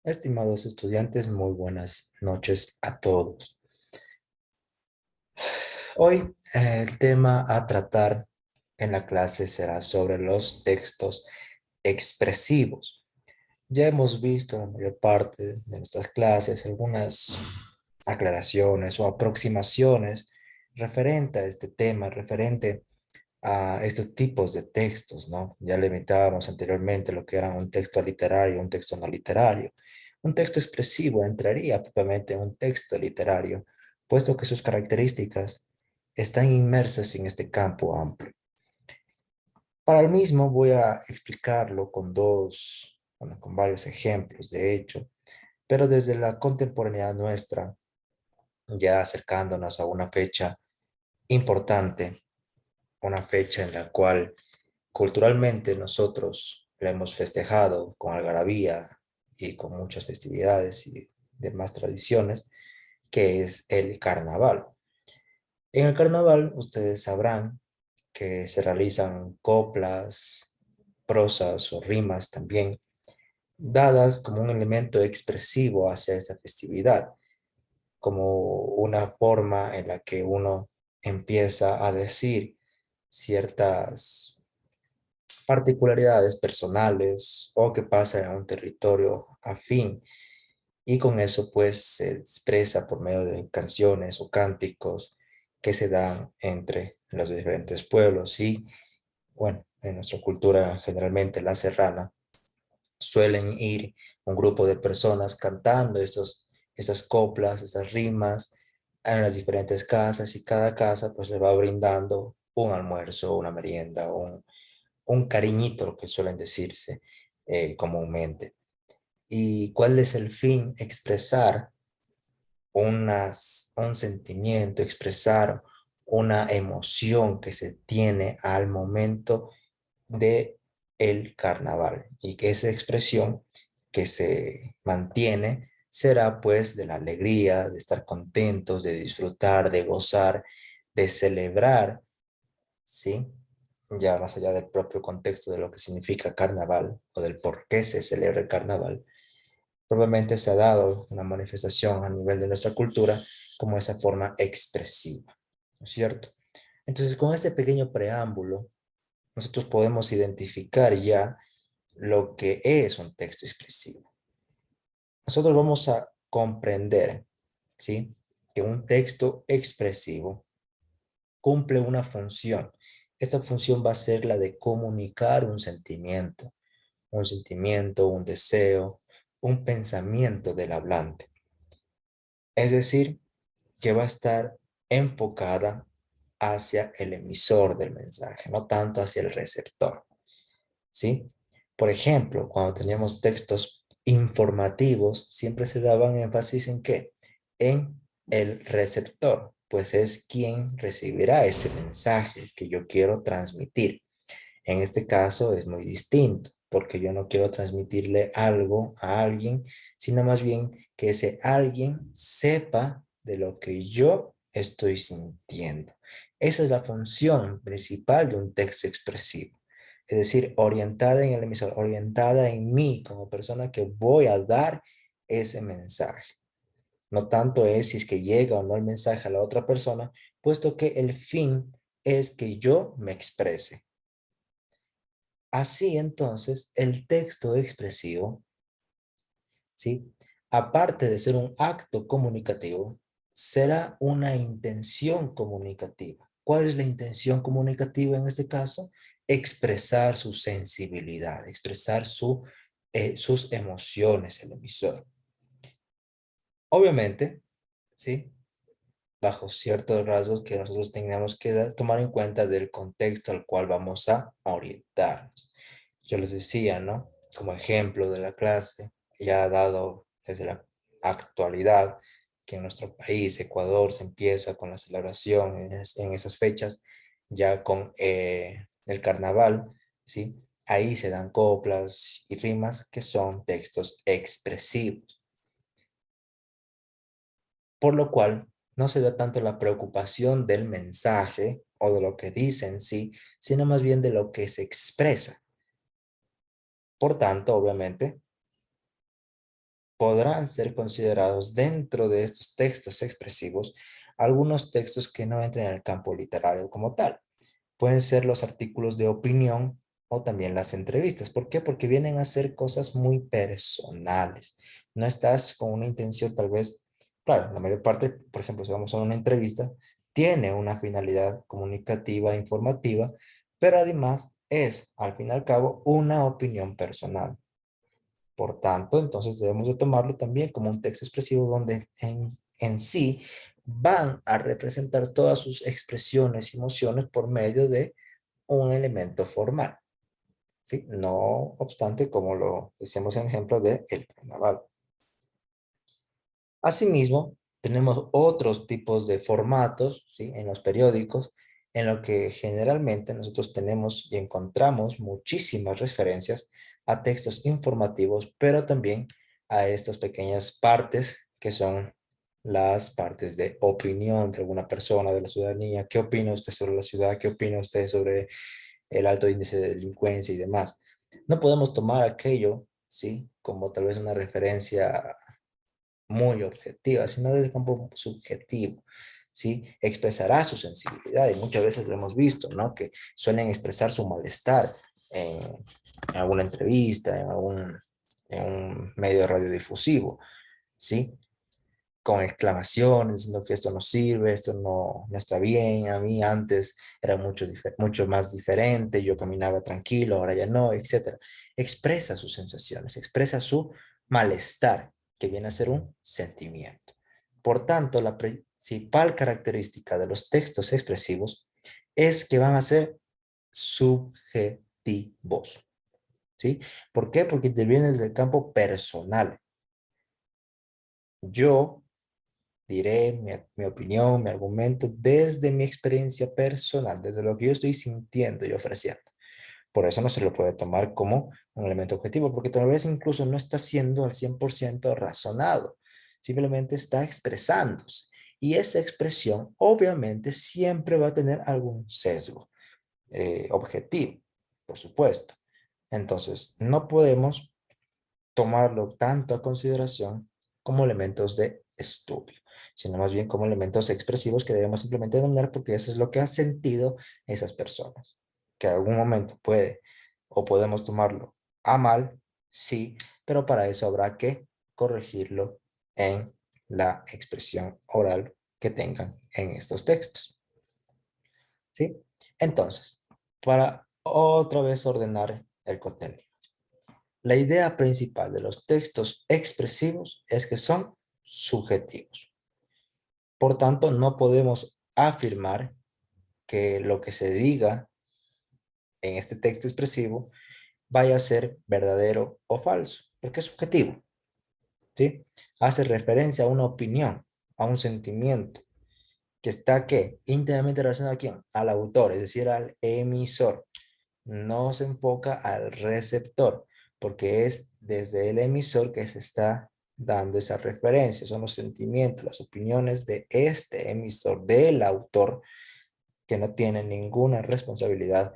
Estimados estudiantes, muy buenas noches a todos. Hoy el tema a tratar en la clase será sobre los textos expresivos. Ya hemos visto en la mayor parte de nuestras clases algunas aclaraciones o aproximaciones referente a este tema, referente a estos tipos de textos, ¿no? Ya limitábamos anteriormente lo que era un texto literario y un texto no literario. Un texto expresivo entraría propiamente en un texto literario, puesto que sus características están inmersas en este campo amplio. Para el mismo voy a explicarlo con varios ejemplos, de hecho, pero desde la contemporaneidad nuestra, ya acercándonos a una fecha importante, una fecha en la cual culturalmente nosotros la hemos festejado con algarabía y con muchas festividades y demás tradiciones, que es el carnaval. En el carnaval ustedes sabrán que se realizan coplas, prosas o rimas también, dadas como un elemento expresivo hacia esta festividad, como una forma en la que uno empieza a decir ciertas particularidades personales o que pasa en un territorio afín, y con eso pues se expresa por medio de canciones o cánticos que se dan entre los diferentes pueblos. Y bueno, en nuestra cultura generalmente la serrana suelen ir un grupo de personas cantando estas coplas, estas rimas en las diferentes casas, y cada casa pues le va brindando un almuerzo, una merienda, un cariñito, lo que suelen decirse comúnmente. ¿Y cuál es el fin? Expresar un sentimiento, expresar una emoción que se tiene al momento de el carnaval, y que esa expresión que se mantiene será pues de la alegría, de estar contentos, de disfrutar, de gozar, de celebrar, ¿sí? Ya más allá del propio contexto de lo que significa carnaval o del por qué se celebra el carnaval, probablemente se ha dado una manifestación a nivel de nuestra cultura como esa forma expresiva, ¿no es cierto? Entonces, con este pequeño preámbulo, nosotros podemos identificar ya lo que es un texto expresivo. Nosotros vamos a comprender, ¿sí?, que un texto expresivo cumple una función. Esta función va a ser la de comunicar un sentimiento, un deseo, un pensamiento del hablante. Es decir, que va a estar enfocada hacia el emisor del mensaje, no tanto hacia el receptor, ¿sí? Por ejemplo, cuando teníamos textos informativos, siempre se daban énfasis en ¿qué? En el receptor, pues es quien recibirá ese mensaje que yo quiero transmitir. En este caso es muy distinto, porque yo no quiero transmitirle algo a alguien, sino más bien que ese alguien sepa de lo que yo estoy sintiendo. Esa es la función principal de un texto expresivo. Es decir, orientada en el emisor, orientada en mí como persona que voy a dar ese mensaje. No tanto es si es que llega o no el mensaje a la otra persona, puesto que el fin es que yo me exprese. Así entonces, el texto expresivo, ¿sí?, aparte de ser un acto comunicativo, será una intención comunicativa. ¿Cuál es la intención comunicativa en este caso? Expresar su sensibilidad, expresar sus emociones, el emisor. Obviamente, ¿sí?, bajo ciertos rasgos que nosotros tengamos que tomar en cuenta del contexto al cual vamos a orientarnos. Yo les decía, ¿no? Como ejemplo de la clase, ya ha dado desde la actualidad que en nuestro país, Ecuador, se empieza con la celebración en esas fechas, ya con el carnaval, ¿sí? Ahí se dan coplas y rimas que son textos expresivos, por lo cual no se da tanto la preocupación del mensaje o de lo que dice en sí, sino más bien de lo que se expresa. Por tanto, obviamente, podrán ser considerados dentro de estos textos expresivos algunos textos que no entran en el campo literario como tal. Pueden ser los artículos de opinión o también las entrevistas. ¿Por qué? Porque vienen a ser cosas muy personales. No estás con una intención tal vez, claro, la mayor parte, por ejemplo, si vamos a una entrevista, tiene una finalidad comunicativa, informativa, pero además es, al fin y al cabo, una opinión personal. Por tanto, entonces debemos de tomarlo también como un texto expresivo donde en sí van a representar todas sus expresiones y emociones por medio de un elemento formal, ¿sí? No obstante, como lo decíamos en ejemplo de el carnaval. Asimismo, tenemos otros tipos de formatos, ¿sí? En los periódicos, en lo que generalmente nosotros tenemos y encontramos muchísimas referencias a textos informativos, pero también a estas pequeñas partes que son las partes de opinión de alguna persona, de la ciudadanía. ¿Qué opina usted sobre la ciudad? ¿Qué opina usted sobre el alto índice de delincuencia y demás? No podemos tomar aquello, ¿sí? Como tal vez una referencia muy objetiva, sino desde el campo subjetivo, ¿sí? Expresará su sensibilidad y muchas veces lo hemos visto, ¿no? Que suelen expresar su malestar en, en alguna entrevista, en un medio radiodifusivo, ¿sí? Con exclamaciones, diciendo que esto no sirve, esto no está bien, a mí antes era mucho más diferente, yo caminaba tranquilo, ahora ya no, etcétera. Expresa sus sensaciones, expresa su malestar, que viene a ser un sentimiento. Por tanto, la principal característica de los textos expresivos es que van a ser subjetivos, ¿sí? ¿Por qué? Porque intervienen desde el campo personal. Yo diré mi opinión, mi argumento desde mi experiencia personal, desde lo que yo estoy sintiendo y ofreciendo. Por eso no se lo puede tomar como un elemento objetivo, porque tal vez incluso no está siendo al 100% razonado, simplemente está expresándose. Y esa expresión obviamente siempre va a tener algún sesgo objetivo, por supuesto. Entonces, no podemos tomarlo tanto a consideración como elementos de estudio, sino más bien como elementos expresivos que debemos simplemente denominar porque eso es lo que han sentido esas personas. Que en algún momento puede o podemos tomarlo a mal, sí, pero para eso habrá que corregirlo en la expresión oral que tengan en estos textos, ¿sí? Entonces, para otra vez ordenar el contenido. La idea principal de los textos expresivos es que son subjetivos. Por tanto, no podemos afirmar que lo que se diga en este texto expresivo vaya a ser verdadero o falso, porque es subjetivo, ¿sí? Hace referencia a una opinión, a un sentimiento, que está, ¿qué? Íntimamente relacionado a quién? Al autor, es decir, al emisor. No se enfoca al receptor, porque es desde el emisor que se está dando esa referencia. Son los sentimientos, las opiniones de este emisor, del autor, que no tiene ninguna responsabilidad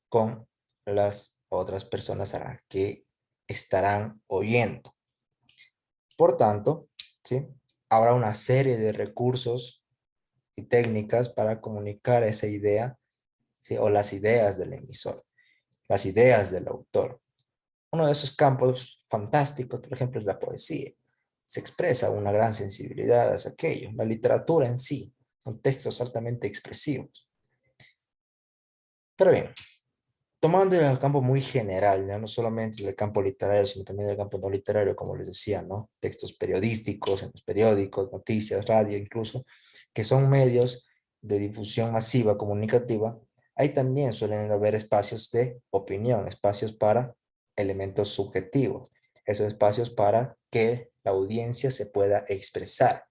con las otras personas a las que estarán oyendo. Por tanto, ¿sí? Habrá una serie de recursos y técnicas para comunicar esa idea, ¿sí? O las ideas del emisor, las ideas del autor. Uno de esos campos fantásticos, por ejemplo, es la poesía. Se expresa una gran sensibilidad hacia aquello. La literatura en sí, son textos altamente expresivos. Pero bien, tomando el campo muy general, ya no solamente del campo literario, sino también del campo no literario, como les decía, ¿no? Textos periodísticos, en los periódicos, noticias, radio incluso, que son medios de difusión masiva, comunicativa. Ahí también suelen haber espacios de opinión, espacios para elementos subjetivos, esos espacios para que la audiencia se pueda expresar.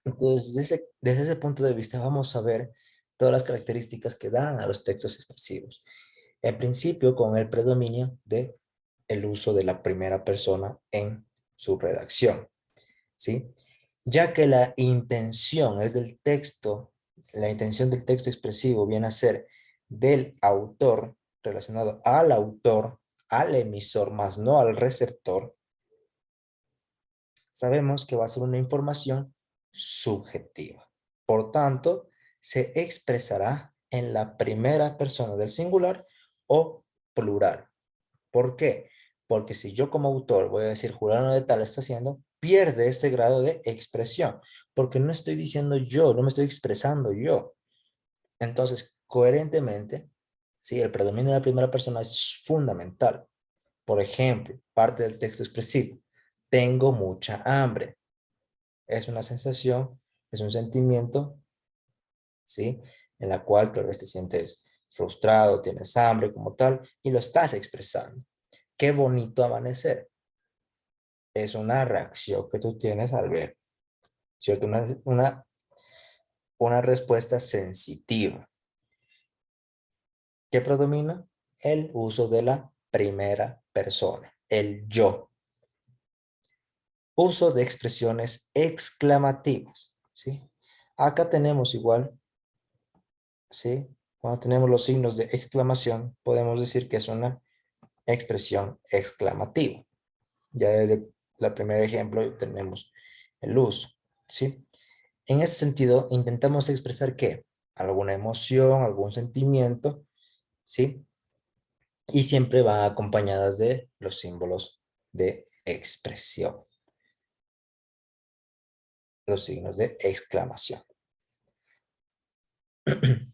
Entonces, desde ese punto de vista, vamos a ver todas las características que dan a los textos expresivos. En principio, con el predominio de el uso de la primera persona en su redacción, ¿sí? Ya que la intención es del texto, la intención del texto expresivo viene a ser del autor, relacionado al autor, al emisor, más no al receptor. sabemos que va a ser una información subjetiva. Por tanto, se expresará en la primera persona del singular o plural. ¿Por qué? Porque si yo como autor voy a decir Juliano de tal está haciendo, pierde ese grado de expresión, porque no estoy diciendo yo, no me estoy expresando yo. Entonces, coherentemente, sí, el predominio de la primera persona es fundamental. Por ejemplo, parte del texto expresivo. Tengo mucha hambre. Es una sensación, es un sentimiento, ¿sí? En la cual tal vez te sientes frustrado, tienes hambre como tal, y lo estás expresando. Qué bonito amanecer. Es una reacción que tú tienes al ver, ¿cierto? Una respuesta sensitiva. ¿Qué predomina? El uso de la primera persona, el yo. Uso de expresiones exclamativas, ¿sí? Acá tenemos igual, ¿sí? Cuando tenemos los signos de exclamación, podemos decir que es una expresión exclamativa. Ya desde el primer ejemplo tenemos el uso, ¿sí? En ese sentido, intentamos expresar ¿qué? Alguna emoción, algún sentimiento, ¿sí? Y siempre van acompañadas de los símbolos de expresión, los signos de exclamación.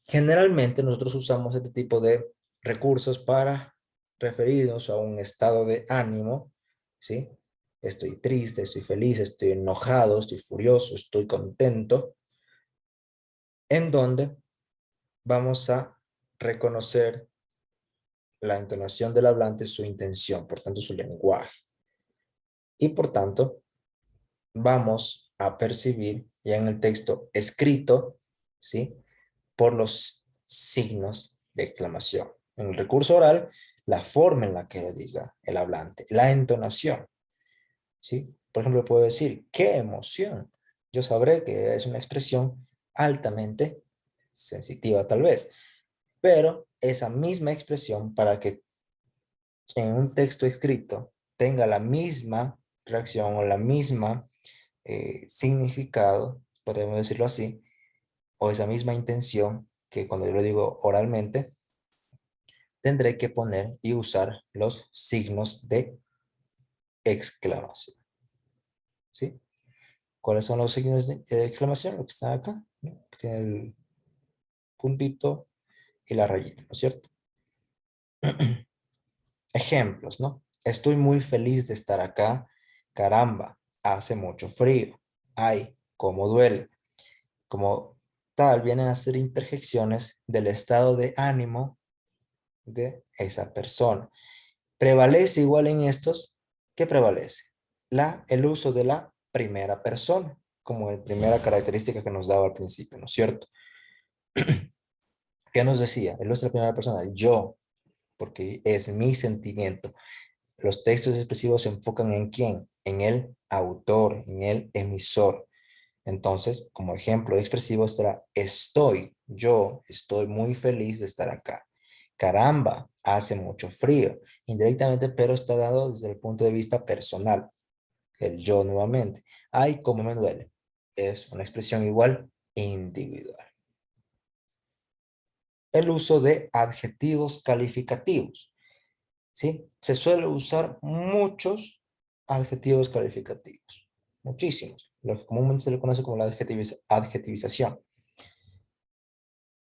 Generalmente nosotros usamos este tipo de recursos para referirnos a un estado de ánimo, ¿sí? Estoy triste, estoy feliz, estoy enojado, estoy furioso, estoy contento, en donde vamos a reconocer la entonación del hablante, su intención, por tanto su lenguaje. Y por tanto, vamos a percibir ya en el texto escrito, ¿sí? Por los signos de exclamación. En el recurso oral, la forma en la que lo diga el hablante, la entonación, ¿sí? Por ejemplo, puedo decir, ¡qué emoción! Yo sabré que es una expresión altamente sensitiva tal vez, pero esa misma expresión para que en un texto escrito tenga la misma reacción o la misma significado, podemos decirlo así, o esa misma intención que cuando yo lo digo oralmente, tendré que poner y usar los signos de exclamación. ¿Sí? ¿Cuáles son los signos de exclamación? Lo que están acá, ¿no? Que tiene el puntito y la rayita, ¿no es cierto? Ejemplos, ¿no? Estoy muy feliz de estar acá. Caramba, hace mucho frío. Ay, cómo duele. Como tal, vienen a ser interjecciones del estado de ánimo de esa persona. Prevalece igual en estos. ¿Qué prevalece? El uso de la primera persona, como la primera característica que nos daba al principio, ¿no es cierto? ¿Qué nos decía? El uso de la primera persona, yo, porque es mi sentimiento. Los textos expresivos se enfocan en quién, en el autor, en el emisor. Entonces, como ejemplo expresivo estará yo estoy muy feliz de estar acá. Caramba, hace mucho frío. Indirectamente, pero está dado desde el punto de vista personal. El yo nuevamente. Ay, cómo me duele. Es una expresión igual individual. El uso de adjetivos calificativos. ¿Sí? Se suele usar muchos adjetivos calificativos. Muchísimos. Lo que comúnmente se le conoce como la adjetivización.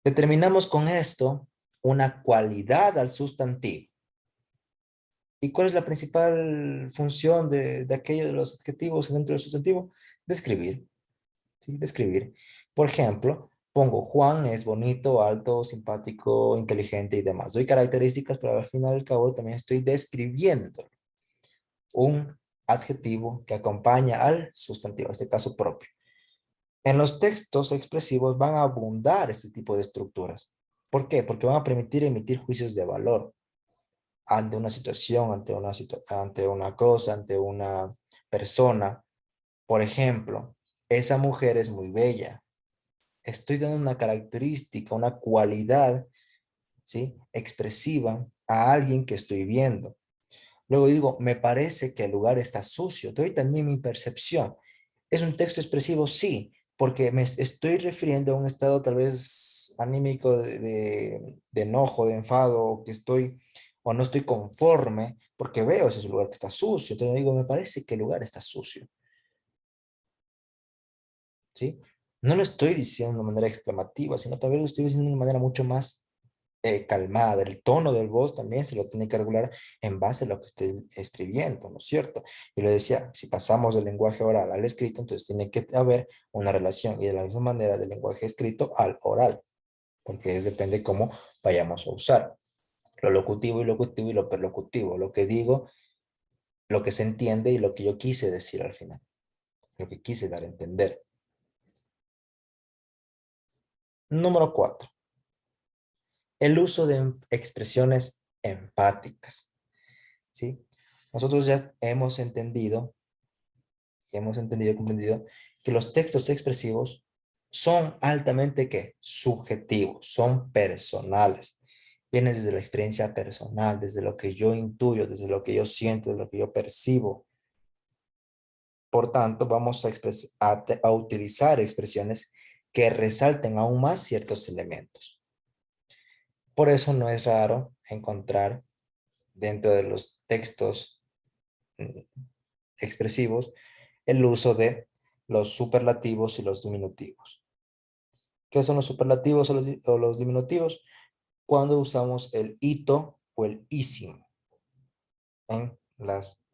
Determinamos con esto una cualidad al sustantivo. ¿Y cuál es la principal función de aquello de los adjetivos dentro del sustantivo? Describir. ¿Sí? Describir. Por ejemplo, pongo Juan es bonito, alto, simpático, inteligente y demás. Doy características, pero al final y al cabo también estoy describiendo un adjetivo que acompaña al sustantivo, en este caso propio. En los textos expresivos van a abundar este tipo de estructuras. ¿Por qué? Porque van a permitir emitir juicios de valor ante una situación, ante una cosa, ante una persona. Por ejemplo, esa mujer es muy bella. Estoy dando una característica, una cualidad, ¿sí? Expresiva a alguien que estoy viendo. Luego digo, me parece que el lugar está sucio. Doy también mi percepción. ¿Es un texto expresivo? Sí, porque me estoy refiriendo a un estado tal vez anímico de enojo, de enfado, o que estoy o no estoy conforme porque veo ese lugar que está sucio. Entonces digo, me parece que el lugar está sucio, ¿sí? No lo estoy diciendo de una manera exclamativa, sino tal vez lo estoy diciendo de una manera mucho más calmada. El tono del voz también se lo tiene que regular en base a lo que estoy escribiendo, ¿no es cierto? Y lo decía, si pasamos del lenguaje oral al escrito, entonces tiene que haber una relación y de la misma manera del lenguaje escrito al oral, porque depende cómo vayamos a usar lo locutivo y locutivo y lo perlocutivo, lo que digo, lo que se entiende y lo que yo quise decir al final, lo que quise dar a entender. Número 4, el uso de expresiones empáticas, ¿sí? Nosotros ya hemos entendido y comprendido que los textos expresivos son altamente ¿qué? Subjetivos, son personales. Vienen desde la experiencia personal, desde lo que yo intuyo, desde lo que yo siento, desde lo que yo percibo. Por tanto, vamos a utilizar expresiones que resalten aún más ciertos elementos. Por eso no es raro encontrar dentro de los textos mm, expresivos el uso de los superlativos y los diminutivos. ¿Qué son los superlativos o los diminutivos? Cuando usamos el ito o el ísimo en las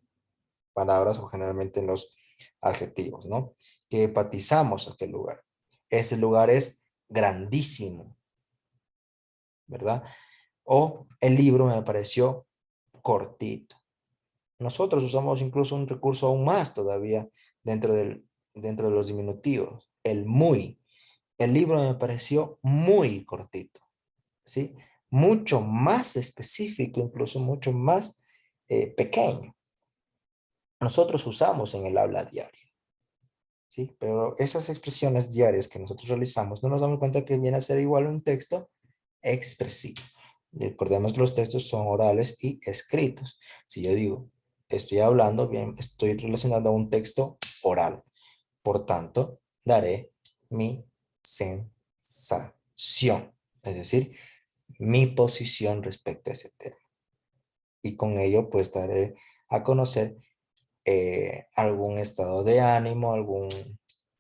palabras o generalmente en los adjetivos, ¿no? Que enfatizamos aquel lugar. Ese lugar es grandísimo, ¿verdad? O el libro me pareció cortito. Nosotros usamos incluso un recurso aún más todavía dentro dentro de los diminutivos, el muy. El libro me pareció muy cortito, ¿sí? Mucho más específico, incluso mucho más pequeño. Nosotros usamos en el habla diaria, ¿sí? Pero esas expresiones diarias que nosotros realizamos, no nos damos cuenta que viene a ser igual un texto expresivo. Recordemos que los textos son orales y escritos. Si yo digo, estoy hablando, bien, estoy relacionando a un texto oral. Por tanto, daré mi sensación, es decir, mi posición respecto a ese tema. Y con ello, pues daré a conocer algún estado de ánimo,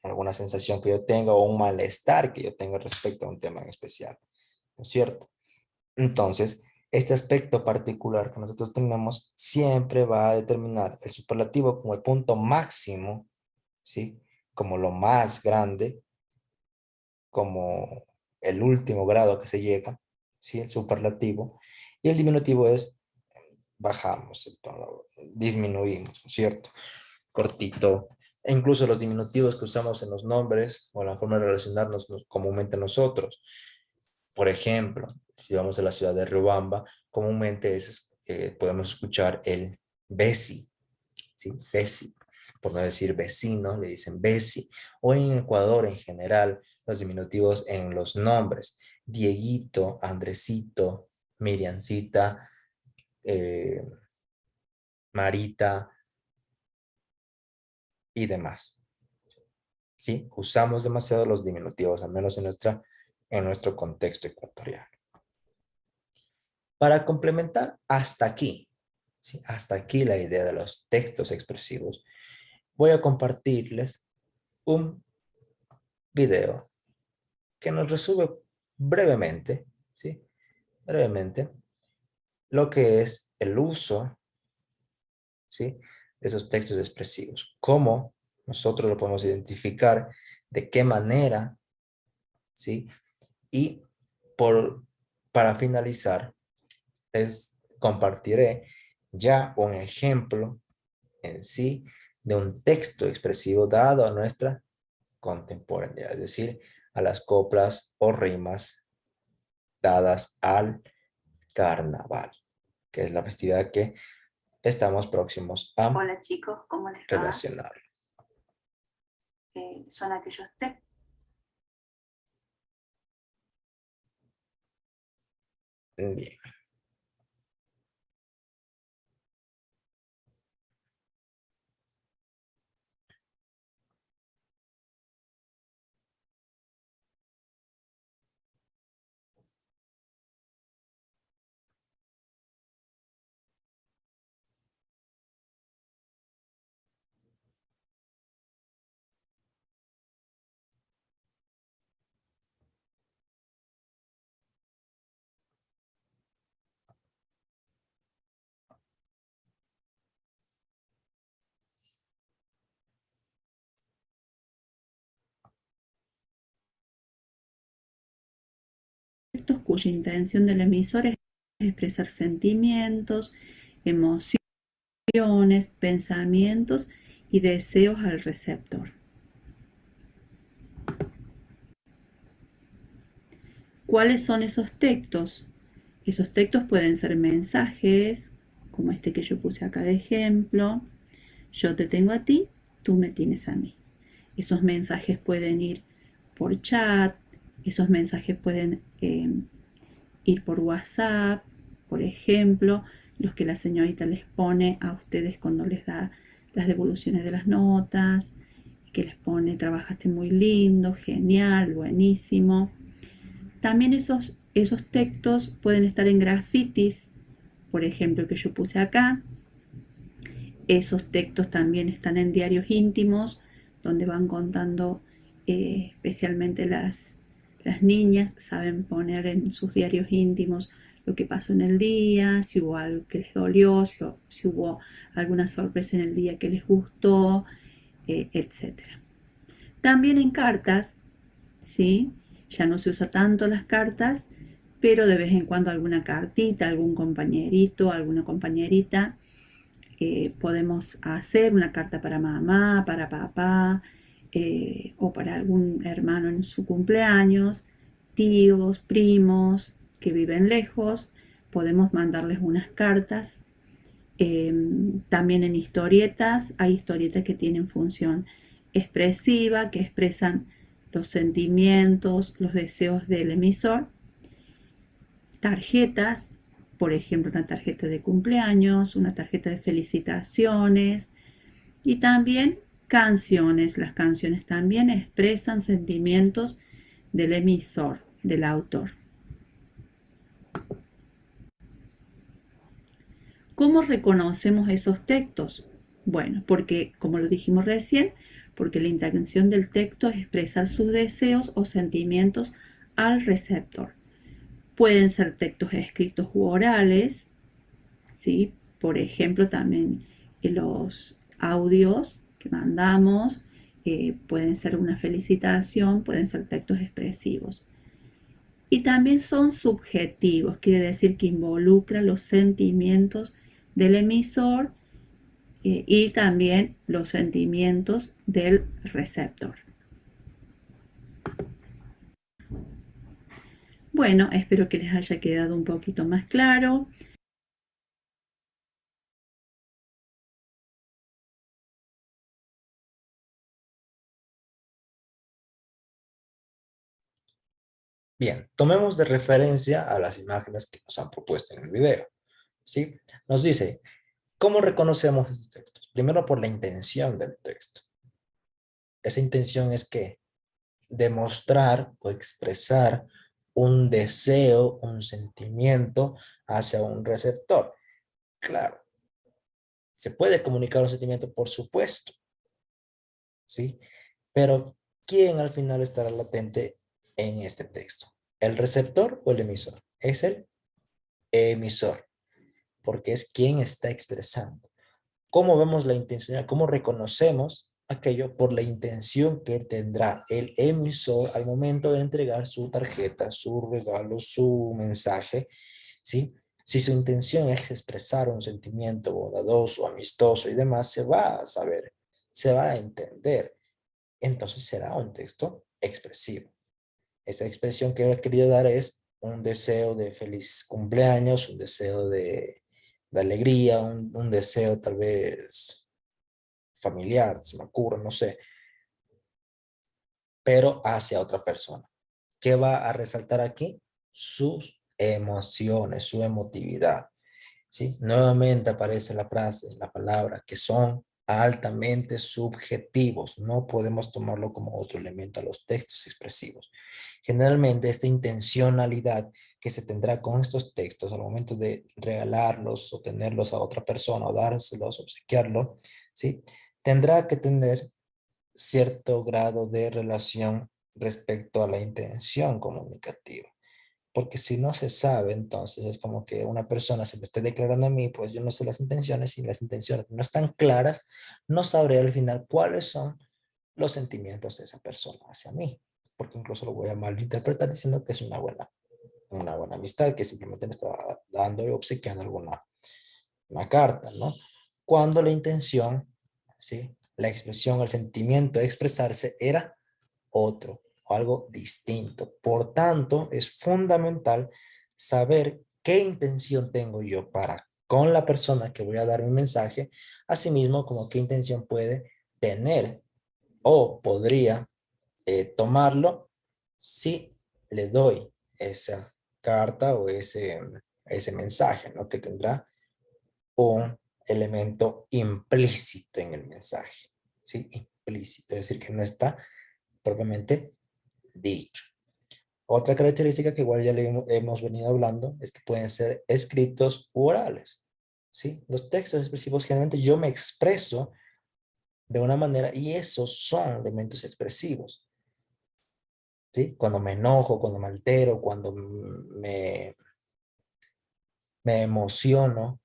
alguna sensación que yo tenga o un malestar que yo tenga respecto a un tema en especial, ¿no es cierto? Entonces, este aspecto particular que nosotros tenemos siempre va a determinar el superlativo como el punto máximo, ¿sí? Como lo más grande, como el último grado que se llega, ¿sí? El superlativo. Y el diminutivo es bajamos el tono, disminuimos, ¿no es cierto? Cortito. E incluso los diminutivos que usamos en los nombres o la forma de relacionarnos comúnmente nosotros. Por ejemplo, si vamos a la ciudad de Riobamba, comúnmente podemos escuchar el besi, ¿sí? Besi. Por no decir vecino, le dicen besi. O en Ecuador en general, los diminutivos en los nombres. Dieguito, Andresito, Miriancita, eh, Marita y demás. ¿Sí? Usamos demasiado los diminutivos, al menos en nuestro contexto ecuatoriano. Para complementar, hasta aquí, ¿sí? Hasta aquí la idea de los textos expresivos. Voy a compartirles un video que nos resume brevemente, ¿sí? Brevemente, lo que es el uso, ¿sí? De esos textos expresivos. Cómo nosotros lo podemos identificar, de qué manera, ¿sí? Y por, para finalizar, les compartiré ya un ejemplo en sí de un texto expresivo dado a nuestra contemporaneidad, es decir, a las coplas o rimas dadas al carnaval, que es la festividad que estamos próximos a Hola chicos, ¿cómo les va? relacionar. Son aquellos textos. Bien, textos cuya intención del emisor es expresar sentimientos, emociones, pensamientos y deseos al receptor. ¿Cuáles son esos textos? Esos textos pueden ser mensajes, como este que yo puse acá de ejemplo. Yo te tengo a ti, tú me tienes a mí. Esos mensajes pueden ir por chat, esos mensajes pueden ir por WhatsApp, por ejemplo, los que la señorita les pone a ustedes cuando les da las devoluciones de las notas, que les pone trabajaste muy lindo, genial, buenísimo. También esos textos pueden estar en grafitis, por ejemplo, que yo puse acá. Esos textos también están en diarios íntimos, donde van contando, especialmente las niñas, saben poner en sus diarios íntimos lo que pasó en el día, si hubo algo que les dolió, si hubo alguna sorpresa en el día que les gustó, etc. También en cartas, ¿sí? Ya no se usa tanto las cartas, pero de vez en cuando alguna cartita, algún compañerito, alguna compañerita, podemos hacer una carta para mamá, para papá, o para algún hermano en su cumpleaños, tíos, primos que viven lejos, podemos mandarles unas cartas. También en historietas, hay historietas que tienen función expresiva, que expresan los sentimientos, los deseos del emisor. Tarjetas, por ejemplo, una tarjeta de cumpleaños, una tarjeta de felicitaciones, y también canciones. Las canciones también expresan sentimientos del emisor, del autor. ¿Cómo reconocemos esos textos? Bueno, porque, como lo dijimos recién, porque la intención del texto es expresar sus deseos o sentimientos al receptor. Pueden ser textos escritos u orales, ¿sí? Por ejemplo, también los audios que mandamos pueden ser una felicitación, pueden ser textos expresivos. Y también son subjetivos, quiere decir que involucran los sentimientos del emisor y también los sentimientos del receptor. Bueno, espero que les haya quedado un poquito más claro. Bien, tomemos de referencia a las imágenes que nos han propuesto en el video, ¿sí? Nos dice, ¿cómo reconocemos estos textos? Primero por la intención del texto. Esa intención es que demostrar o expresar un deseo, un sentimiento hacia un receptor. Claro, se puede comunicar un sentimiento, por supuesto, ¿sí? Pero, ¿quién al final estará latente en este texto? ¿El receptor o el emisor? Es el emisor, porque es quien está expresando. ¿Cómo vemos la intencionalidad? ¿Cómo reconocemos aquello? Por la intención que tendrá el emisor al momento de entregar su tarjeta, su regalo, su mensaje, ¿sí? Si su intención es expresar un sentimiento bondadoso, amistoso y demás, se va a saber, se va a entender. Entonces será un texto expresivo. Esta expresión que he querido dar es un deseo de feliz cumpleaños, un deseo de alegría, un deseo tal vez familiar, se me ocurre, no sé, pero hacia otra persona. ¿Qué va a resaltar aquí? Sus emociones, su emotividad. ¿Sí? Nuevamente aparece la frase, la palabra, que son altamente subjetivos. No podemos tomarlo como otro elemento a los textos expresivos. Generalmente esta intencionalidad que se tendrá con estos textos al momento de regalarlos o tenerlos a otra persona o dárselos, obsequiarlo, ¿sí? Tendrá que tener cierto grado de relación respecto a la intención comunicativa. Porque si no se sabe, entonces es como que una persona se me esté declarando a mí, pues yo no sé las intenciones y las intenciones no están claras, no sabré al final cuáles son los sentimientos de esa persona hacia mí, porque incluso lo voy a malinterpretar diciendo que es una buena una buena amistad que simplemente me estaba dando y obsequiando alguna una carta, ¿no? Cuando la intención, ¿sí? La expresión, el sentimiento de expresarse era otro o algo distinto. Por tanto, es fundamental saber qué intención tengo yo para con la persona que voy a dar un mensaje, asimismo como qué intención puede tener o podría tomarlo si le doy esa carta o ese mensaje, ¿no? Que tendrá un elemento implícito en el mensaje, ¿sí? Implícito, es decir, que no está propiamente dicho. Otra característica que igual ya le hemos venido hablando es que pueden ser escritos u orales, ¿sí? Los textos expresivos generalmente yo me expreso de una manera y esos son elementos expresivos, ¿sí? Cuando me enojo, cuando me altero, cuando me emociono,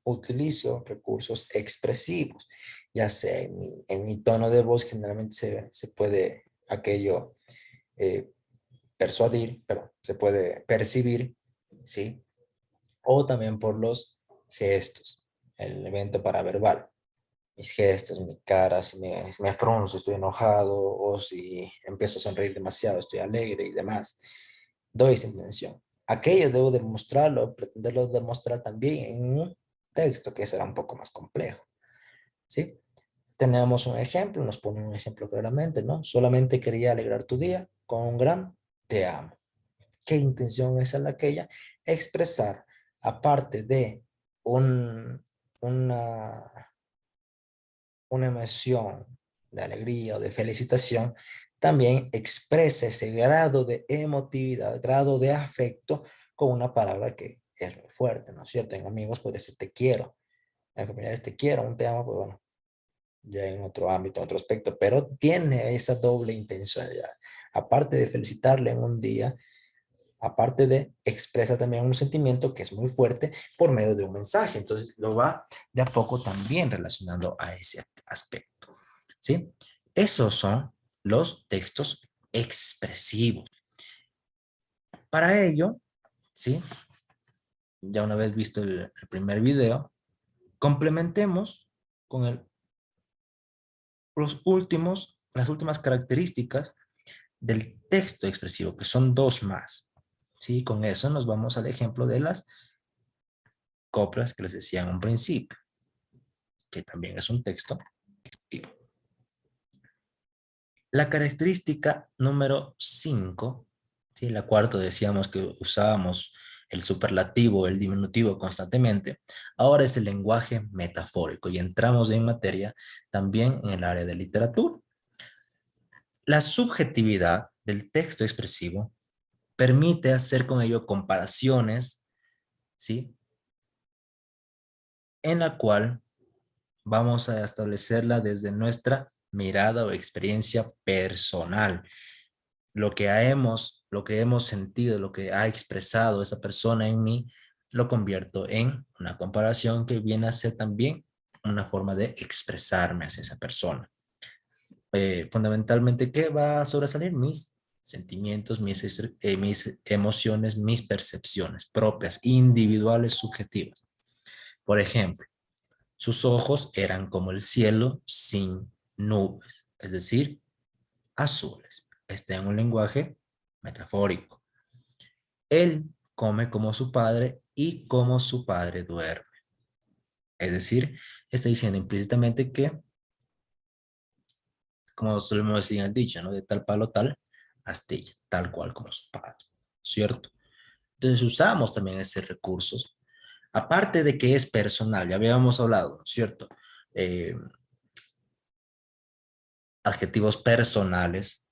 utilizo recursos expresivos, ya sea en mi tono de voz, generalmente se puede aquello eh, persuadir, pero se puede percibir, ¿sí? O también por los gestos, el elemento paraverbal, mis gestos, mi cara, si me frunzo, estoy enojado, o si empiezo a sonreír demasiado, estoy alegre y demás, doy esa intención. Aquello debo demostrarlo, pretenderlo demostrar también en un texto que será un poco más complejo, ¿sí? Tenemos un ejemplo, nos pone un ejemplo claramente, ¿no? Solamente quería alegrar tu día con un gran te amo. ¿Qué intención es la aquella? Expresar, aparte de un, una, una emoción de alegría o de felicitación, también expresa ese grado de emotividad, grado de afecto con una palabra que es muy fuerte, ¿no es cierto? En amigos puede decir te quiero, en familiares te quiero, un te amo, pues bueno, ya en otro ámbito, en otro aspecto, pero tiene esa doble intencionalidad. Aparte de felicitarle en un día, aparte de expresa también un sentimiento que es muy fuerte por medio de un mensaje. Entonces lo va de a poco también relacionando a ese aspecto. ¿Sí? Esos son los textos expresivos. Para ello, ¿sí? Ya una vez visto el primer video, complementemos con las últimas características del texto expresivo, que son dos más. ¿Sí? Con eso nos vamos al ejemplo de las coplas que les decía en un principio, que también es un texto. La característica número 5, ¿sí? La cuarta decíamos que usábamos el superlativo, el diminutivo constantemente, ahora es el lenguaje metafórico y entramos en materia también en el área de literatura. La subjetividad del texto expresivo permite hacer con ello comparaciones, ¿sí? En la cual vamos a establecerla desde nuestra mirada o experiencia personal. Lo que hemos sentido, lo que ha expresado esa persona en mí, lo convierto en una comparación que viene a ser también una forma de expresarme hacia esa persona. Fundamentalmente, ¿qué va a sobresalir? Mis sentimientos, mis emociones, mis percepciones propias, individuales, subjetivas. Por ejemplo, sus ojos eran como el cielo sin nubes, es decir, azules. Está en un lenguaje metafórico. Él come como su padre y como su padre duerme. Es decir, está diciendo implícitamente que, como solemos decir en el dicho, ¿no? De tal palo tal astilla, tal cual como su padre, ¿cierto? Entonces usamos también ese recursos. Aparte de que es personal, ya habíamos hablado, ¿cierto? Eh, Adjetivos personales,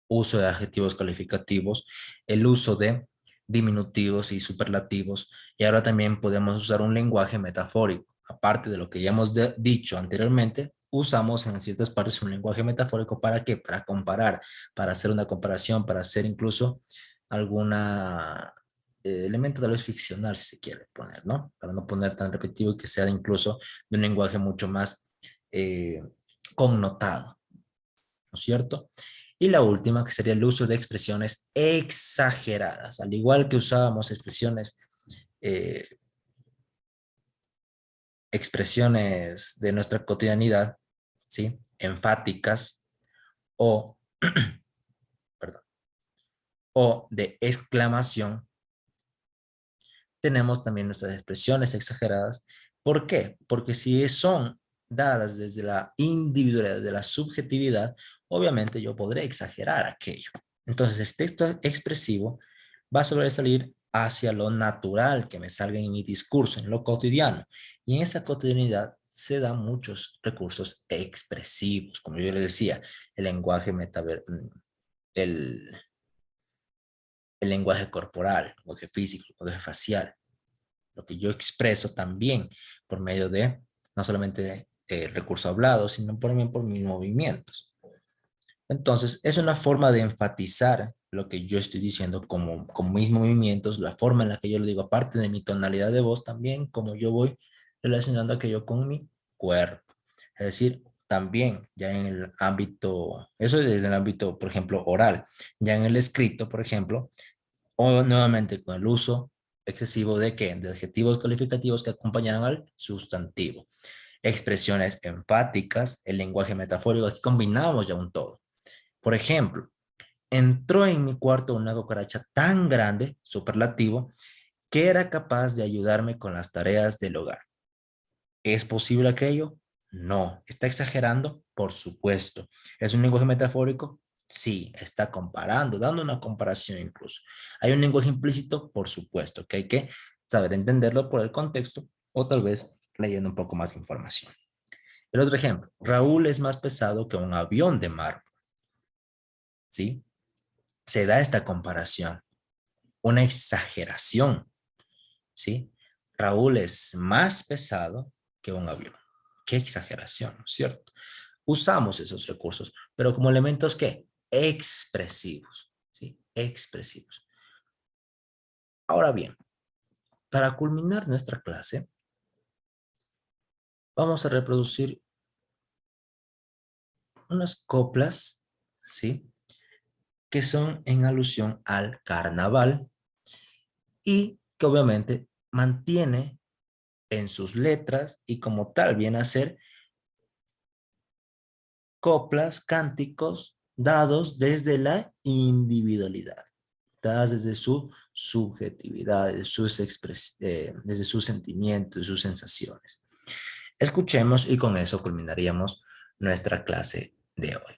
uso de adjetivos calificativos, el uso de diminutivos y superlativos, y ahora también podemos usar un lenguaje metafórico. Aparte de lo que ya hemos dicho anteriormente, usamos en ciertas partes un lenguaje metafórico. ¿Para qué? Para comparar, para hacer una comparación, para hacer incluso alguna elemento tal vez ficcional, si se quiere poner, ¿no? Para no poner tan repetitivo y que sea incluso de un lenguaje mucho más eh, connotado, ¿no es cierto? Y la última, que sería el uso de expresiones exageradas. Al igual que usábamos eh, expresiones de nuestra cotidianidad, ¿sí? Enfáticas o, perdón, o de exclamación, tenemos también nuestras expresiones exageradas. ¿Por qué? Porque si son dadas desde la individualidad, de la subjetividad, obviamente yo podré exagerar aquello. Entonces, el texto expresivo va a sobresalir hacia lo natural que me salga en mi discurso, en lo cotidiano. Y en esa cotidianidad se dan muchos recursos expresivos, como yo les decía, el lenguaje el, el lenguaje corporal, el lenguaje físico, el lenguaje facial, lo que yo expreso también por medio de no solamente el recurso hablado, sino también por mis movimientos. Entonces, es una forma de enfatizar lo que yo estoy diciendo con mis movimientos, la forma en la que yo lo digo, aparte de mi tonalidad de voz, también como yo voy relacionando aquello con mi cuerpo. Es decir, también ya en el ámbito, eso es desde el ámbito, por ejemplo, oral, ya en el escrito, por ejemplo, o nuevamente con el uso excesivo de qué? De adjetivos calificativos que acompañaran al sustantivo. Expresiones empáticas, el lenguaje metafórico, aquí combinamos ya un todo. Por ejemplo, entró en mi cuarto una cucaracha tan grande, superlativo, que era capaz de ayudarme con las tareas del hogar. ¿Es posible aquello? No. ¿Está exagerando? Por supuesto. ¿Es un lenguaje metafórico? Sí, está comparando, dando una comparación incluso. ¿Hay un lenguaje implícito? Por supuesto, que hay que saber entenderlo por el contexto o tal vez leyendo un poco más de información. El otro ejemplo, Raúl es más pesado que un avión de mar. ¿Sí? Se da esta comparación, una exageración. ¿Sí? Raúl es más pesado que un avión. Qué exageración, ¿no es cierto? Usamos esos recursos, pero como elementos ¿qué? Expresivos, ¿sí? Expresivos. Ahora bien, para culminar nuestra clase, vamos a reproducir unas coplas, ¿sí? Que son en alusión al carnaval y que obviamente mantiene en sus letras y como tal viene a ser coplas, cánticos dados desde la individualidad, dadas desde su subjetividad, desde sus sentimientos, sus sensaciones. Escuchemos y con eso culminaríamos nuestra clase de hoy.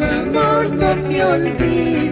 Amor, no me olvides.